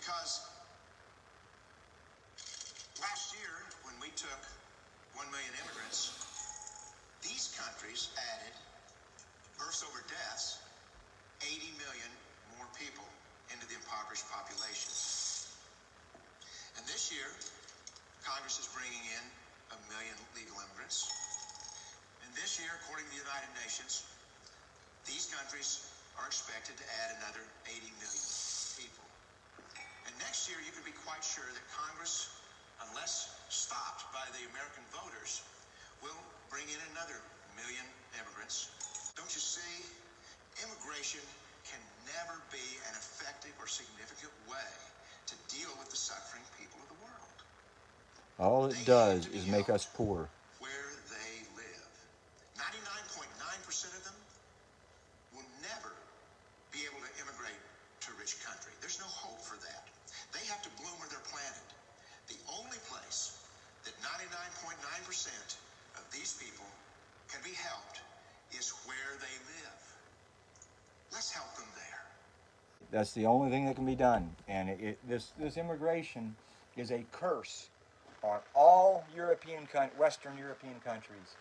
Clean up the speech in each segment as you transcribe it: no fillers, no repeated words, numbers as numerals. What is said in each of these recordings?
Because last year, when we took 1 million immigrants, these countries added, births over deaths, 80 million more people into the impoverished population. And this year, Congress is bringing in 1 million legal immigrants. And this year, according to the United Nations, these countries are expected to add another 80 million people. And next year, you can be quite sure that Congress, unless stopped by the American voters, will bring in another 1 million immigrants. Don't you see? Immigration can never be an effective or significant way to deal with the suffering people of the world. All it does is make us poor. Where they live. 99.9% of them will never be able to immigrate to a rich country. There's no hope for that. They have to bloom where they're planted. The only place that 99.9% of these people can be helped is where they live. Let's help them there. That's the only thing that can be done. And this immigration is a curse on all Western European countries.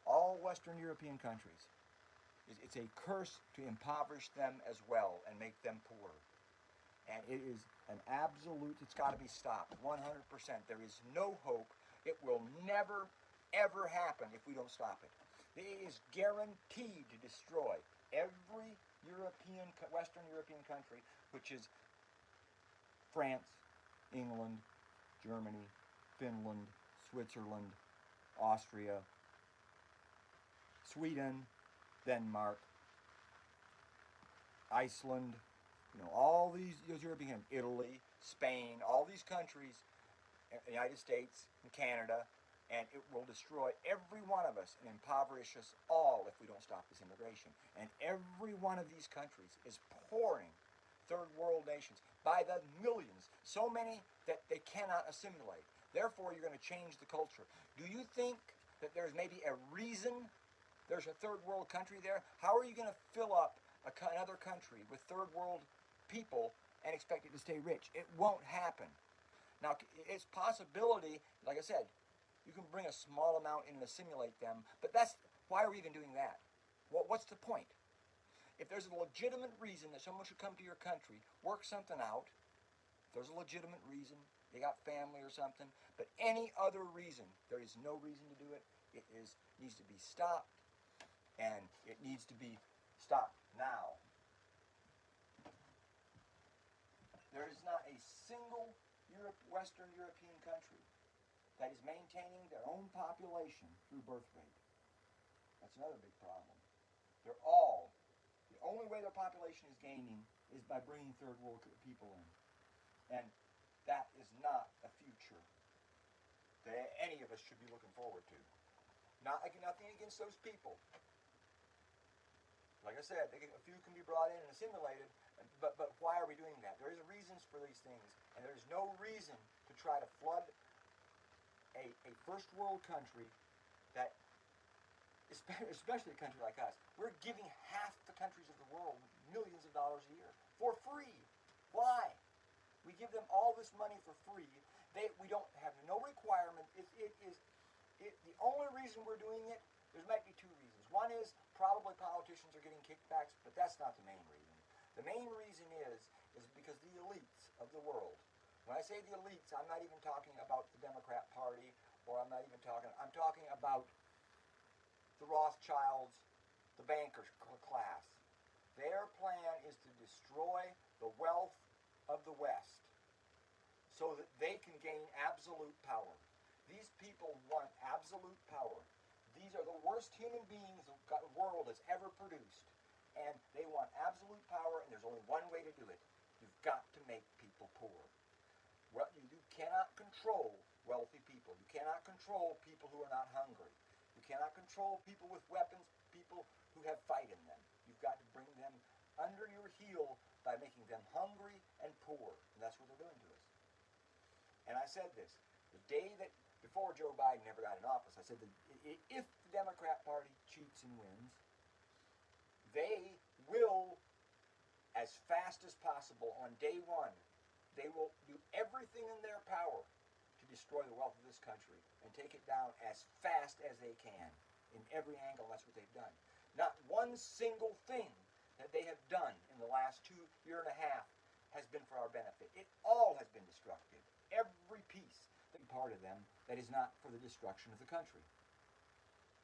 All Western European countries. It's a curse to impoverish them as well and make them poor. And it is an absolute, it's got to be stopped, 100%. There is no hope. It will never, ever happen if we don't stop it. It is guaranteed to destroy every Western European country, which is France, England, Germany, Finland, Switzerland, Austria, Sweden, Denmark, Iceland, all those European, Italy, Spain, all these countries, the United States and Canada, and it will destroy every one of us and impoverish us all if we don't stop this immigration. And every one of these countries is pouring third world nations by the millions, so many that they cannot assimilate. Therefore, you're going to change the culture. Do you think that there's maybe a reason there's a third world country there? How are you going to fill up another country with third world people and expect it to stay rich? It won't happen. Now, it's possibility, like I said, you can bring a small amount in and assimilate them, but why are we even doing that? What's the point? If there's a legitimate reason that someone should come to your country, work something out. If there's a legitimate reason, they got family or something, but any other reason, there is no reason to do it. It needs to be stopped, and it needs to be stopped now. There is not a single Western European country that is maintaining their own population through birth rate. That's another big problem. The only way their population is gaining is by bringing third world people in. And that is not a future that any of us should be looking forward to. Nothing against those people. Like I said, a few can be brought in and assimilated, but why are we doing that? There is reasons for these things, and there is no reason to try to flood a first world country that, especially a country like us, we're giving half the countries of the world millions of dollars a year for free. Why? We give them all this money for free. We don't have no requirement. The only reason we're doing it, there might be two reasons. One is probably politicians are getting kickbacks, but that's not the main reason. The main reason is because the elites of the world, when I say the elites, I'm not even talking about the Democrat Party, or I'm talking about the Rothschilds, the banker class. Their plan is to destroy the wealth of the West so that they can gain absolute power. These people want absolute power. These are the worst human beings the world has ever produced. And they want absolute power, and there's only one way to do it. You've got to make people poor. Well, you cannot control wealthy people. You cannot control people who are not hungry. You cannot control people with weapons, people who have fight in them. You've got to bring them under your heel by making them hungry and poor. And that's what they're doing to us. And I said this, the day that, before Joe Biden ever got in office, I said that if the Democrat Party cheats and wins, they will, as fast as possible on day one, they will do everything in their power to destroy the wealth of this country and take it down as fast as they can. In every angle, that's what they've done. Not one single thing that they have done in the last 2.5 years has been for our benefit. It all has been destructive. Every piece, part of them, that is not for the destruction of the country.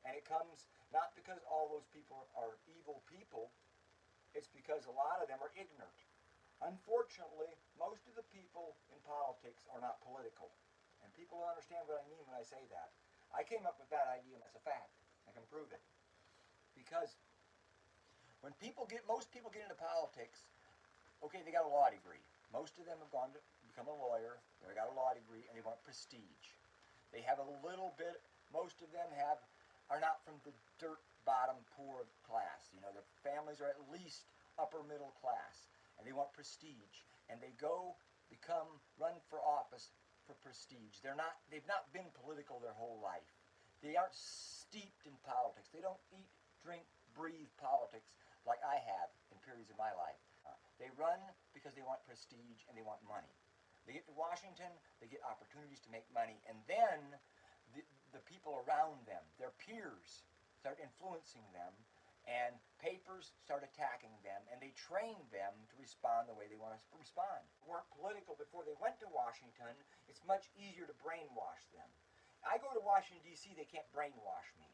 And it comes not because all those people are evil people, it's because a lot of them are ignorant. Unfortunately, most of the people in politics are not political. And people don't understand what I mean when I say that. I came up with that idea, and that's a fact. I can prove it. Because when most people get into politics, okay, they got a law degree. Most of them have gone to become a lawyer, they got a law degree, and they want prestige. They have a little bit, most of them are not from the dirt bottom poor class. You know, their families are at least upper middle class, and they want prestige. And they go run for office for prestige. They've not been political their whole life. They aren't steeped in politics. They don't eat, drink, breathe politics like I have in periods of my life. They run because they want prestige and they want money. They get to Washington, they get opportunities to make money, and then the people around them, their peers, start influencing them, and papers start attacking them, and they train them to respond the way they want to respond. They weren't political before they went to Washington. It's much easier to brainwash them. I go to Washington, D.C., they can't brainwash me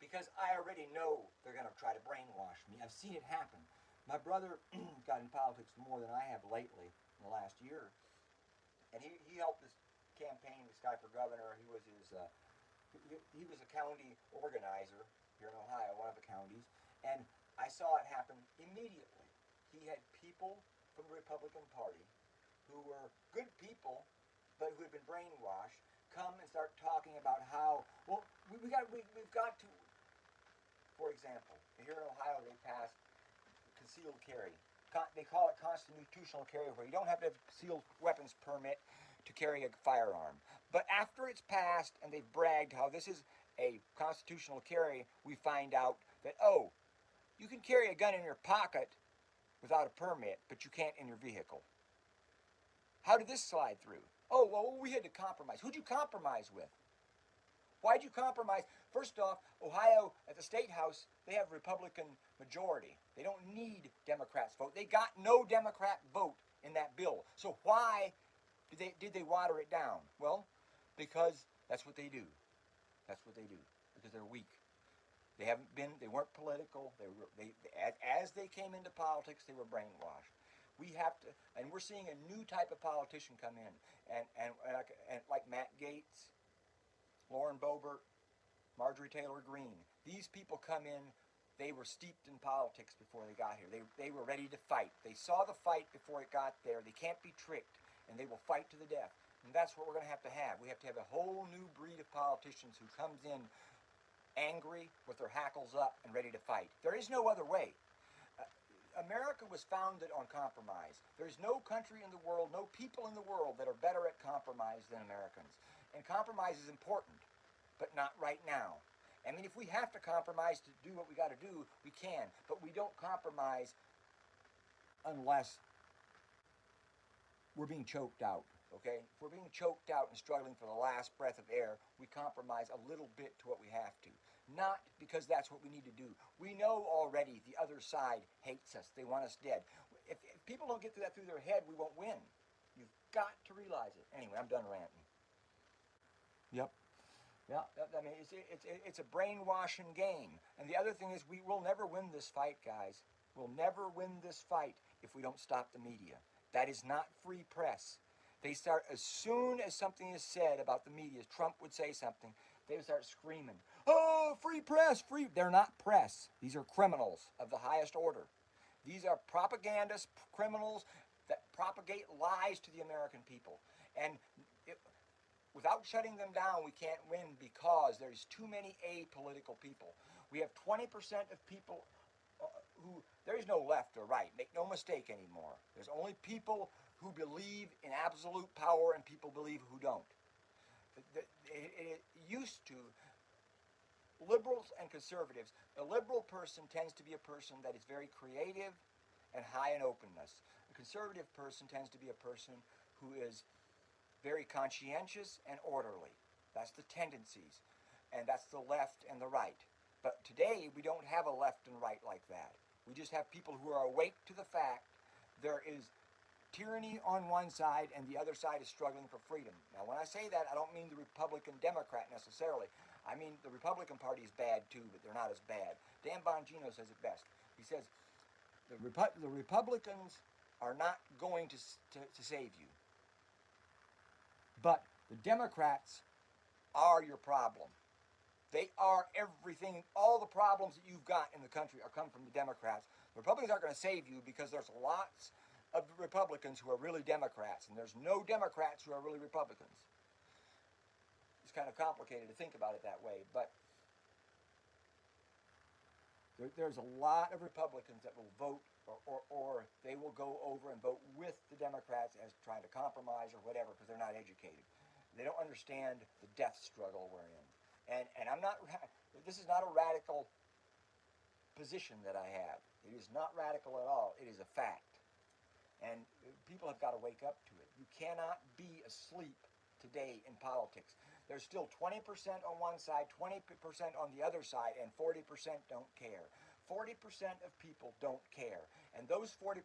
because I already know they're going to try to brainwash me. I've seen it happen. My brother got in politics more than I have lately in the last year, and he helped this campaign, this guy for governor. He was a county organizer here in Ohio, one of the counties, and I saw it happen immediately. He had people from the Republican Party who were good people, but who had been brainwashed, come and start talking about how, well, we've got to, for example, here in Ohio they passed concealed carry. They call it constitutional carry, where you don't have to have a concealed weapons permit to carry a firearm. But after it's passed and they've bragged how this is a constitutional carry, we find out that, oh, you can carry a gun in your pocket without a permit, but you can't in your vehicle. How did this slide through? Oh, well, we had to compromise. Who'd you compromise with? Why'd you compromise? First off, Ohio, at the State House, they have Republican majority. They don't need Democrats' vote. They got no Democrat vote in that bill. So why did they water it down? Well, because that's what they do. That's what they do. Because they're weak. They weren't political. As they came into politics, they were brainwashed. We have to, and we're seeing a new type of politician come in, and like Matt Gaetz, Lauren Boebert, Marjorie Taylor Greene. These people come in, they were steeped in politics before they got here. They were ready to fight. They saw the fight before it got there. They can't be tricked, and they will fight to the death. And that's what we're going to have to have. We have to have a whole new breed of politicians who comes in angry with their hackles up and ready to fight. There is no other way. America was founded on compromise. There's no country in the world, no people in the world that are better at compromise than Americans. And compromise is important, but not right now. I mean, if we have to compromise to do what we got to do, we can. But we don't compromise unless we're being choked out, okay? If we're being choked out and struggling for the last breath of air, we compromise a little bit to what we have to. Not because that's what we need to do. We know already the other side hates us. They want us dead. If people don't get that through their head, we won't win. You've got to realize it. Anyway, I'm done ranting. Yep. Yeah, I mean, it's a brainwashing game. And the other thing is, we will never win this fight, guys. We'll never win this fight if we don't stop the media. That is not free press. They start, as soon as something is said about the media, Trump would say something, they would start screaming, oh, free press, free. They're not press. These are criminals of the highest order. These are propagandists, criminals that propagate lies to the American people. And without shutting them down, we can't win because there's too many apolitical people. We have 20% of people who, there is no left or right. Make no mistake anymore. There's only people who believe in absolute power and people believe who don't. It used to, liberals and conservatives, a liberal person tends to be a person that is very creative and high in openness. A conservative person tends to be a person who is very conscientious and orderly. That's the tendencies. And that's the left and the right. But today, we don't have a left and right like that. We just have people who are awake to the fact there is tyranny on one side and the other side is struggling for freedom. Now, when I say that, I don't mean the Republican Democrat necessarily. I mean the Republican Party is bad too, but they're not as bad. Dan Bongino says it best. He says, the Republicans are not going to save you. But the Democrats are your problem. They are everything. All the problems that you've got in the country are come from the Democrats. The Republicans aren't going to save you because there's lots of Republicans who are really Democrats, and there's no Democrats who are really Republicans. It's kind of complicated to think about it that way, but there's a lot of Republicans that will vote or they will go over and vote with the Democrats as trying to compromise or whatever because they're not educated. They don't understand the death struggle we're in. And I'm not, this is not a radical position that I have. It is not radical at all. It is a fact. And people have got to wake up to it. You cannot be asleep today in politics. There's still 20% on one side, 20% on the other side, and 40% don't care. 40% of people don't care. And those 40%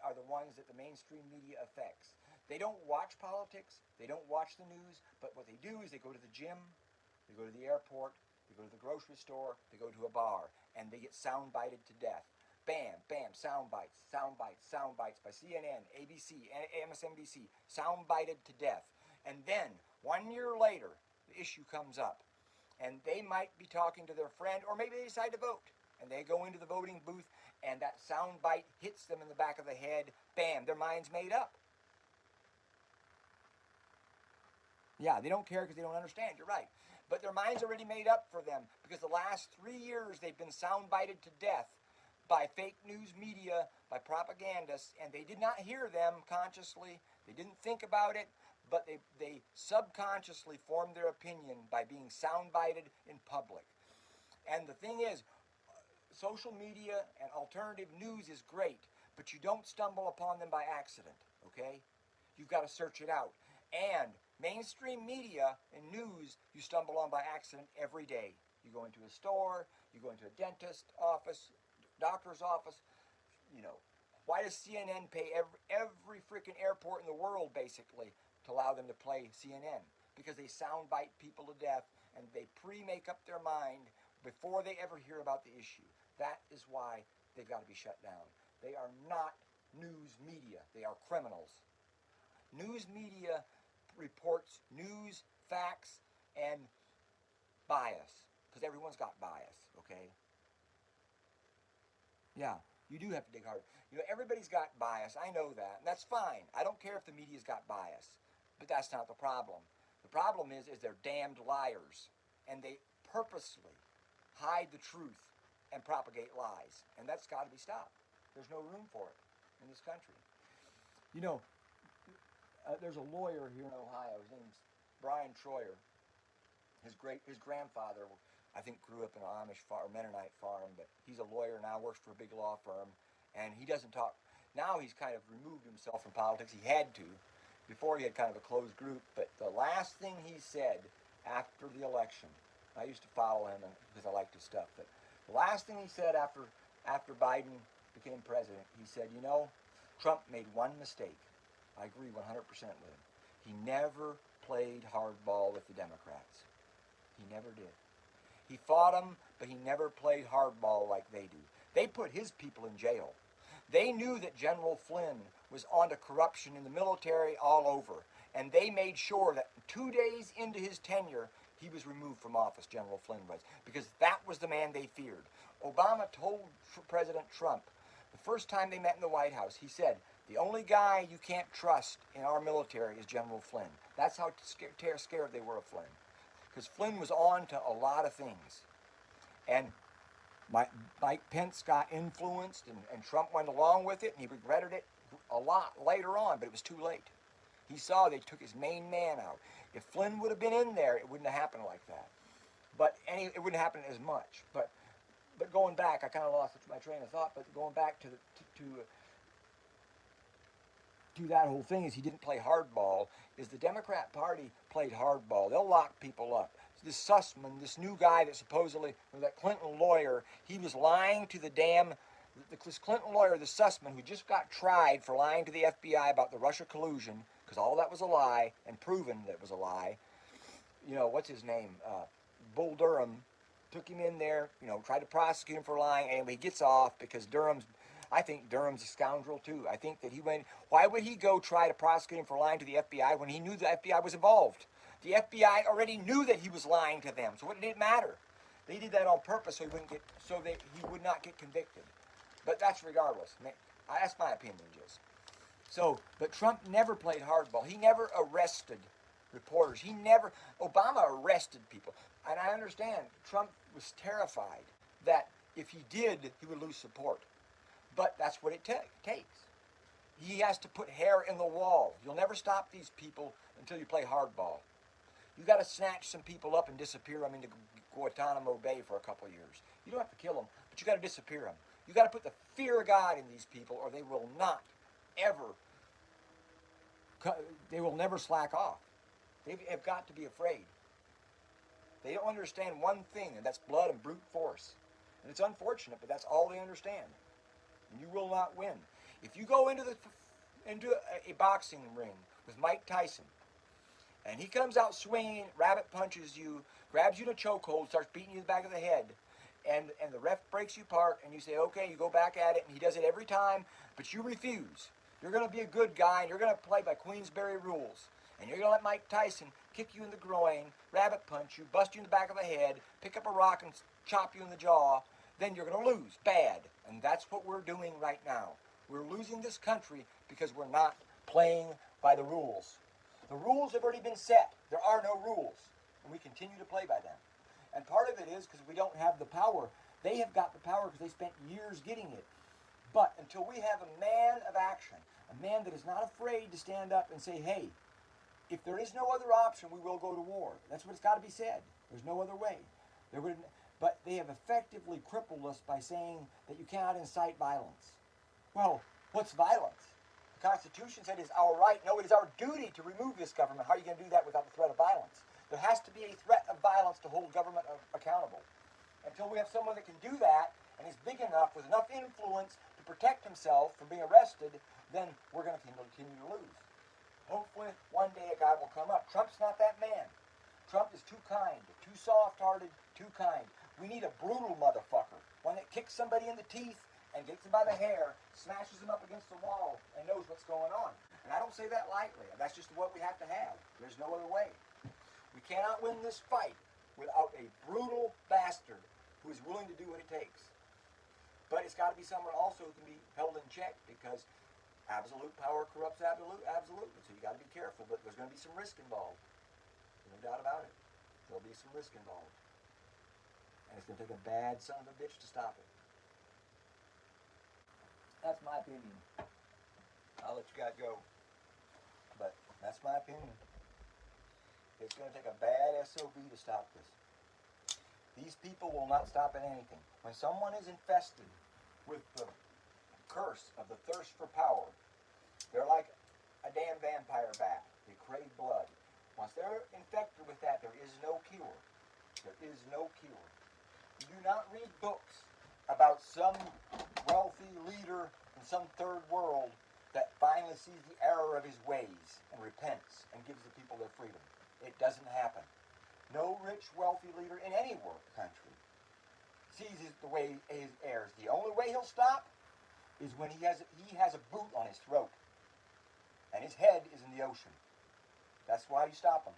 are the ones that the mainstream media affects. They don't watch politics. They don't watch the news. But what they do is they go to the gym, they go to the airport, they go to the grocery store, they go to a bar, and they get sound-bited to death. Bam, bam, sound bites by CNN, ABC, MSNBC, sound-bited to death. And then, 1 year later, the issue comes up, and they might be talking to their friend, or maybe they decide to vote, and they go into the voting booth, and that sound bite hits them in the back of the head. Bam, their mind's made up. Yeah, they don't care because they don't understand. You're right. But their mind's already made up for them because the last 3 years they've been sound-bited to death by fake news media, by propagandists, and they did not hear them consciously. They didn't think about it, but they subconsciously formed their opinion by being sound-bited in public. And the thing is, social media and alternative news is great, but you don't stumble upon them by accident, okay? You've got to search it out. And mainstream media and news you stumble on by accident every day. You go into a store, you go into a dentist office, doctor's office, you know. Why does CNN pay every freaking airport in the world, basically, to allow them to play CNN? Because they soundbite people to death, and they pre-make up their mind before they ever hear about the issue. That is why they've got to be shut down. They are not news media. They are criminals. News media reports news, facts, and bias. Because everyone's got bias, okay? Yeah, you do have to dig hard. You know, everybody's got bias. I know that. And that's fine. I don't care if the media's got bias. But that's not the problem. The problem is they're damned liars. And they purposely hide the truth and propagate lies. And that's got to be stopped. There's no room for it in this country. You know, there's a lawyer here in Ohio. His name's Brian Troyer. His grandfather, I think, grew up in an Amish farm, Mennonite farm, but he's a lawyer now, works for a big law firm, and he doesn't talk. Now he's kind of removed himself from politics. He had to. Before he had kind of a closed group, but the last thing he said after the election, I used to follow him because I liked his stuff, but the last thing he said after Biden became president, he said, you know, Trump made one mistake. I agree 100% with him. He never played hardball with the Democrats. He never did. He fought them, but he never played hardball like they do. They put his people in jail. They knew that General Flynn was onto corruption in the military all over, and they made sure that 2 days into his tenure, he was removed from office, General Flynn was, because that was the man they feared. Obama told President Trump, the first time they met in the White House, he said, the only guy you can't trust in our military is General Flynn. That's how scared they were of Flynn. Because Flynn was on to a lot of things. And Mike Pence got influenced, and Trump went along with it, and he regretted it a lot later on, but it was too late. He saw they took his main man out. If Flynn would have been in there, it wouldn't have happened like that. It wouldn't happen as much. But going back, I kind of lost my train of thought, but going back to to that whole thing is he didn't play hardball, is the Democrat Party played hardball. They'll lock people up. This Sussman, this new guy that supposedly, or that Clinton lawyer, he was lying to the damn, this Clinton lawyer, the Sussman, who just got tried for lying to the FBI about the Russia collusion, because all that was a lie, and proven that it was a lie. You know, what's his name? Bull Durham took him in there, you know, tried to prosecute him for lying, and he gets off because I think Durham's a scoundrel too. I think that he went, why would he go try to prosecute him for lying to the FBI when he knew the FBI was involved? The FBI already knew that he was lying to them, so what did it matter? They did that on purpose so he would not get convicted. But that's regardless. That's my opinion, just. So, but Trump never played hardball. He never arrested reporters. Obama arrested people. And I understand Trump was terrified that if he did, he would lose support. But that's what it takes. He has to put hair in the wall. You'll never stop these people until you play hardball. You got to snatch some people up and disappear them into Guantanamo Bay for a couple of years. You don't have to kill them, but you got to disappear them. You got to put the fear of God in these people, or they will not ever. They will never slack off. They have got to be afraid. They don't understand one thing, and that's blood and brute force. And it's unfortunate, but that's all they understand. And you will not win. If you go into a boxing ring with Mike Tyson, and he comes out swinging, rabbit punches you, grabs you in a chokehold, starts beating you in the back of the head, and the ref breaks you apart, and you say, okay, you go back at it, and he does it every time, but you refuse. You're going to be a good guy, and you're going to play by Queensberry rules. And you're going to let Mike Tyson kick you in the groin, rabbit punch you, bust you in the back of the head, pick up a rock and chop you in the jaw, then you're going to lose bad. And that's what we're doing right now. We're losing this country because we're not playing by the rules. The rules have already been set. There are no rules. And we continue to play by them. And part of it is because we don't have the power. They have got the power because they spent years getting it. But until we have a man of action, a man that is not afraid to stand up and say, hey, if there is no other option, we will go to war. That's what it's got to be said. There's no other way. But they have effectively crippled us by saying that you cannot incite violence. Well, what's violence? The Constitution said it's our right. No, it is our duty to remove this government. How are you going to do that without the threat of violence? There has to be a threat of violence to hold government accountable. Until we have someone that can do that and is big enough with enough influence to protect himself from being arrested, then we're going to continue to lose. Hopefully, one day a guy will come up. Trump's not that man. Trump is too kind, too soft-hearted, too kind. We need a brutal motherfucker, one that kicks somebody in the teeth and gets them by the hair, smashes them up against the wall, and knows what's going on. And I don't say that lightly. That's just what we have to have. There's no other way. We cannot win this fight without a brutal bastard who is willing to do what it takes. But it's got to be someone also who can be held in check, because absolute power corrupts absolutely. So you got to be careful, but there's going to be some risk involved. No doubt about it. There'll be some risk involved. And it's going to take a bad son of a bitch to stop it. That's my opinion. I'll let you guys go. But that's my opinion. It's going to take a bad SOB to stop this. These people will not stop at anything. When someone is infested with the curse of the thirst for power, they're like a damn vampire bat. They crave blood. Once they're infected with that, there is no cure. There is no cure. You do not read books about some wealthy leader in some third world that finally sees the error of his ways and repents and gives the people their freedom. It doesn't happen. No rich, wealthy leader in any country sees the way his heirs. The only way he'll stop is when he has a boot on his throat and his head is in the ocean. That's why you stop him.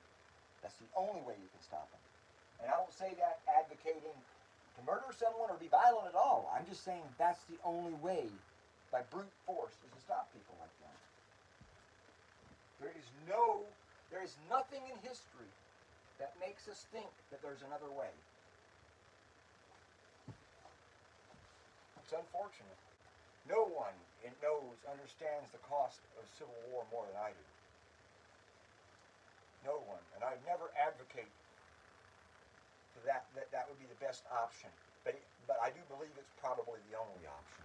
That's the only way you can stop him. And I don't say that advocating to murder someone or be violent at all. I'm just saying that's the only way, by brute force, is to stop people like that. There is nothing in history that makes us think that there's another way. It's unfortunate. No one understands the cost of civil war more than I do. No one. And I'd never advocate for that would be the best option. But I do believe it's probably the only option.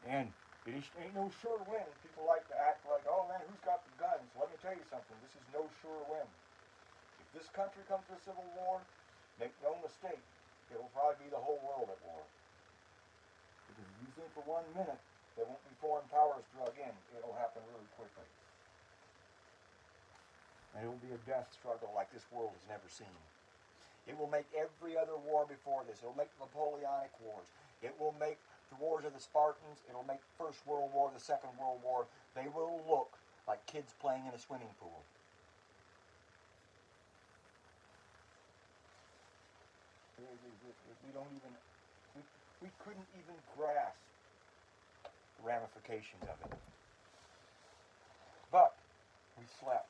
And it ain't no sure win. People like to act like, oh man, who's got the guns? Let me tell you something. This is no sure win. If this country comes to a civil war, make no mistake, it will probably be the whole world at war. Because if you think for 1 minute there won't be foreign powers drug in, it'll happen really quickly. And it will be a death struggle like this world has never seen. It will make every other war before this. It will make the Napoleonic Wars. It will make the wars of the Spartans. It will make the First World War, the Second World War. They will look like kids playing in a swimming pool. We don't even, we couldn't even grasp the ramifications of it. But we slept.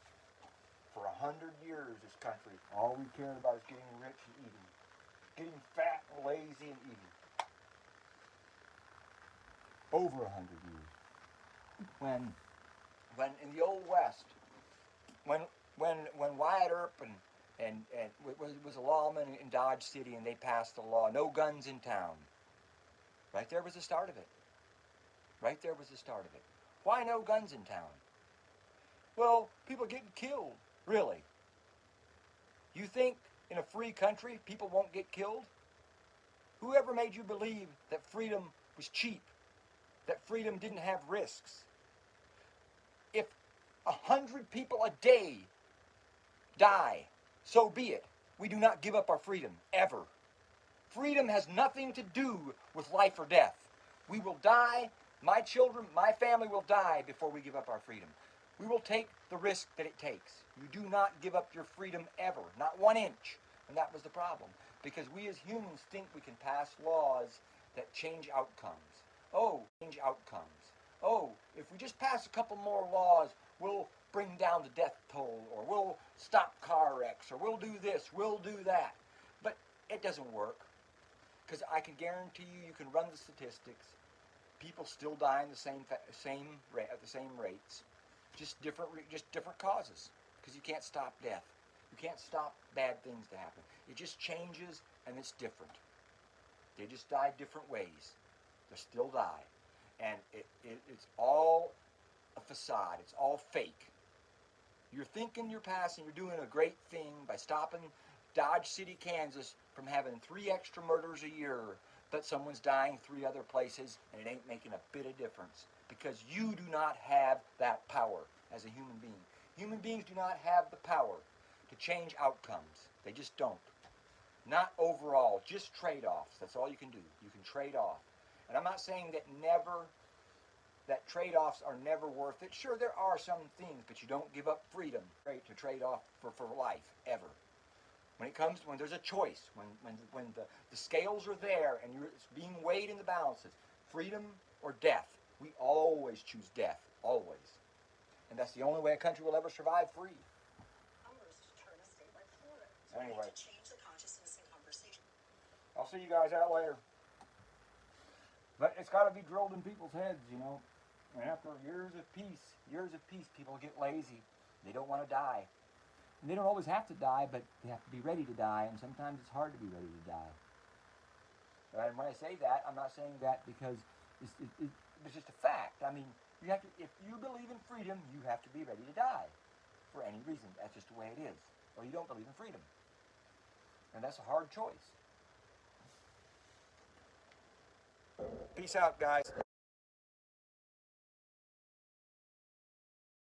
For 100 years, this country, all we cared about is getting rich and eating. Getting fat and lazy and eating. Over 100 years. When in the Old West, when Wyatt Earp and was a lawman in Dodge City, and they passed the law, no guns in town. Right there was the start of it. Right there was the start of it. Why no guns in town? Well, people are getting killed. Really? You think in a free country people won't get killed? Whoever made you believe that freedom was cheap, that freedom didn't have risks? If 100 people a day die, so be it. We do not give up our freedom, ever. Freedom has nothing to do with life or death. We will die, my children, my family will die before we give up our freedom. We will take the risk that it takes. You do not give up your freedom ever, not 1 inch. And that was the problem. Because we as humans think we can pass laws that change outcomes. Oh, change outcomes. Oh, if we just pass a couple more laws, we'll bring down the death toll, or we'll stop car wrecks, or we'll do this, we'll do that. But it doesn't work. Because I can guarantee you can run the statistics. People still die in the at the same rates. Just different causes, because you can't stop death. You can't stop bad things to happen. It just changes, and it's different. They just die different ways. They still die, and it's all a facade. It's all fake. You're thinking you're passing. You're doing a great thing by stopping Dodge City, Kansas, from having 3 extra murders a year, but someone's dying 3 other places, and it ain't making a bit of difference. Because you do not have that power as a human being. Human beings do not have the power to change outcomes. They just don't. Not overall, just trade-offs. That's all you can do. You can trade off. And I'm not saying that trade-offs are never worth it. Sure, there are some things, but you don't give up freedom to trade off for life, ever. When there's a choice, when the scales are there and it's being weighed in the balances, freedom or death, we always choose death, always. And that's the only way a country will ever survive free. Anyway, I'll see you guys out later. But it's got to be drilled in people's heads, you know. And after years of peace, people get lazy. They don't want to die. And they don't always have to die, but they have to be ready to die, and sometimes it's hard to be ready to die. And when I say that, I'm not saying that because it's just a fact. I mean, if you believe in freedom, you have to be ready to die for any reason. That's just the way it is. Or you don't believe in freedom. And that's a hard choice. Peace out, guys.